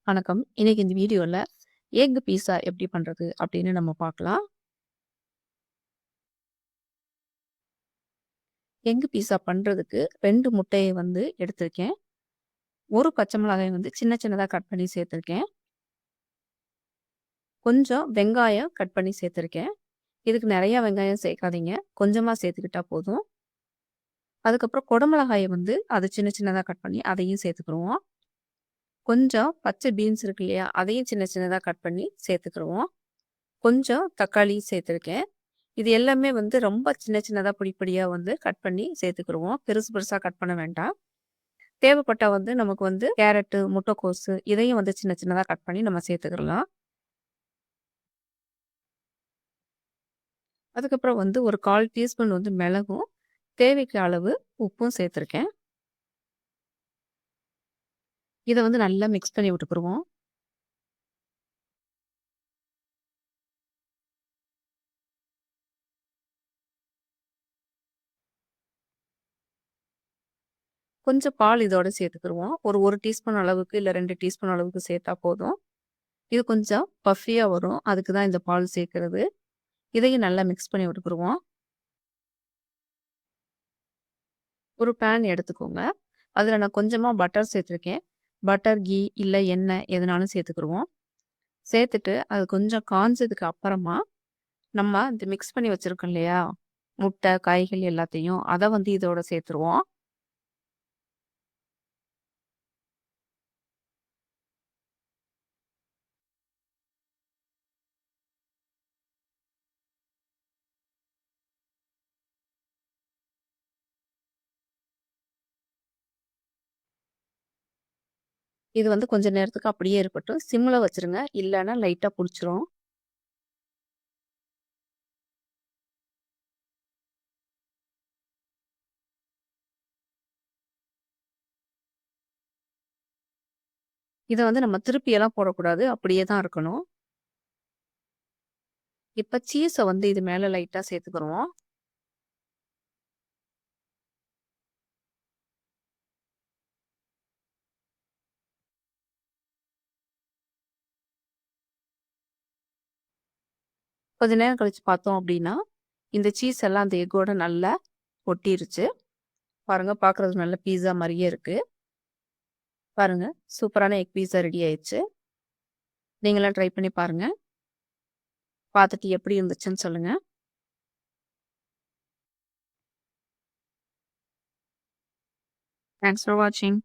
வணக்கம். இன்னைக்கு இந்த வீடியோல எக் பீஸா எப்படி பண்றது அப்படின்னு நம்ம பார்க்கலாம். எக் பீஸா பண்றதுக்கு 2 முட்டைய வந்து எடுத்திருக்கேன். 1 பச்சை மிளகாய் வந்து சின்ன சின்னதா கட் பண்ணி சேர்த்திருக்கேன். கொஞ்சம் வெங்காயம் கட் பண்ணி சேர்த்திருக்கேன். இதுக்கு நெறைய வெங்காயம் சேர்க்காதீங்க. கொஞ்சமா சேர்த்துக்கிட்டா போதும். அதுக்கப்புறம் குடமிளகாய வந்து அத சின்ன சின்னதா கட் பண்ணி அதையும் சேர்த்துக்குருவோம். கொஞ்சம் பச்சை பீன்ஸ் இருக்கு இல்லையா? அதையும் சின்ன சின்னதா கட் பண்ணி சேர்த்துக்குருவோம். கொஞ்சம் தக்காளி சேர்த்திருக்கேன். இது எல்லாமே வந்து ரொம்ப சின்ன சின்னதா பொடி பொடியா வந்து கட் பண்ணி சேர்த்துக்குருவோம். பெருசு பெருசா கட் பண்ண வேண்டாம். தேவைப்பட்டா வந்து நமக்கு வந்து கேரட்டு, முட்டைக்கோசு இதையும் வந்து சின்ன சின்னதா கட் பண்ணி நம்ம சேர்த்துக்கலாம். அதுக்கப்புறம் வந்து ஒரு 1/4 டீஸ்பூன் வந்து மிளகும், தேவைக்கு அளவு உப்பும் சேர்த்துருக்கேன். இத வந்து நல்லா மிக்ஸ் பண்ணி விட்டுக்குருவோம். கொஞ்சம் பால் இதோட சேர்த்துக்குருவோம். ஒரு 1 டீஸ்பூன் அளவுக்கு இல்ல 2 டீஸ்பூன் அளவுக்கு சேர்த்தா போதும். இது கொஞ்சம் பஃபியா வரும். அதுக்கு தான் இந்த பால் சேர்க்கிறது. இதையும் நல்லா மிக்ஸ் பண்ணி விட்டுக்குருவோம். ஒரு பேன் எடுத்துக்கோங்க. அதில நான் கொஞ்சமா பட்டர் சேர்த்துருக்கேன். பட்டர், கீ இல்ல எண்ணெய் எதுனாலும் சேர்த்துக்குருவோம். சேர்த்துட்டு அது கொஞ்சம் காஞ்சதுக்கு அப்புறமா, நம்ம இந்த மிக்ஸ் பண்ணி வச்சிருக்கோம் இல்லையா? முட்டை, காய்கள் எல்லாத்தையும் அத வந்து இதோட சேர்த்துருவோம். இது வந்து கொஞ்ச நேரத்துக்கு அப்படியே இருக்கட்டும். சிம்ல வச்சுருங்க. இல்லன்னா லைட்டா புடிச்சிரும். இத வந்து நம்ம திருப்பியெல்லாம் போடக்கூடாது. அப்படியே தான் இருக்கணும். இப்ப சீஸ வந்து இது மேல லைட்டா சேர்த்துக்குருவோம். கொஞ்ச நேரம் கழிச்சு பார்த்தோம் அப்படின்னா, இந்த சீஸ் எல்லாம் அந்த எக்கோட நல்லா ஒட்டிருச்சு. பாருங்க பார்க்குறதுக்கு நல்ல பீஸா மாரியே இருக்கு. பாருங்க சூப்பரான எக் பீஸா ரெடி ஆயிருச்சு. நீங்களும் ட்ரை பண்ணி பாருங்க. பார்த்துட்டு எப்படி இருந்துச்சுன்னு சொல்லுங்க. தேங்க்ஸ் ஃபார் வாட்சிங்.